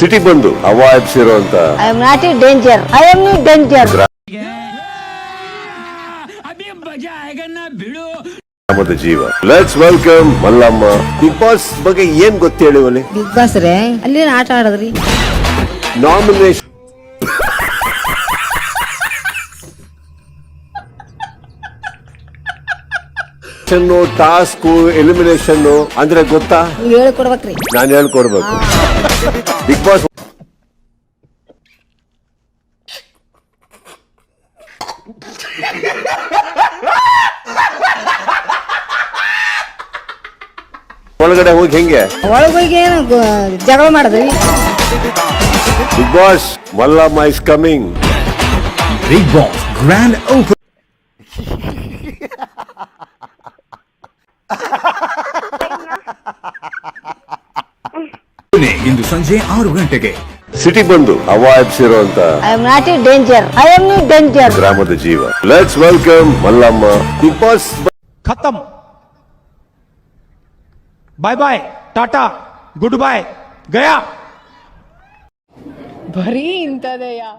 City ಬಂದು ಅವಾಯಿಸಿರುವಂತ I am not in danger, I am in danger. ಗ್ರಾಮದ ಜೀವ. Let's welcome Mallamma. Big Boss ಬಗ್ಗೆ ಏನ್ ಗೊತ್ತೇಳಿ ಒಲಿ? ಬಿಗ್ ಬಾಸ್ ರೇ ಅಲ್ಲಿ ಆಟ ಆಡದ್ರಿ. ನಾಮಿನೇಷನ್ ಟಾಸ್ಕ್ ಎಲಿಮಿನೇಷನ್ ಅಂದ್ರೆ ಗೊತ್ತಾ? ನೀವು ಹೇಳ್ಕೊಡ್ಬೇಕ್ರಿ. ನಾನು ಹೇಳ್ಕೊಡ್ಬೇಕು. ಬಿಗ್ ಬಾಸ್ ಒಳಗಡೆ ಹೋಗಿ ಹೆಂಗೆ ಒಳಗೋಗಿ ಏನು ಜಗಳ ಮಾಡಿದ್ರಿ? Big Boss Mallamma is coming. Big Boss Grand Open ಇಂದು ಸಂಜೆ 6 ಗಂಟೆಗೆ. ಸಿಟಿ ಬಂದು ಅವಾಯಿಸಿರುವಂತ I am not in danger, I am in danger. ಗ್ರಾಮದ ಜೀವ. Let's welcome Mallamma. Big Boss खत्म, bye bye, ta-ta, good bye, गया. ಬರೀ ಇಂಥದೆಯಾ?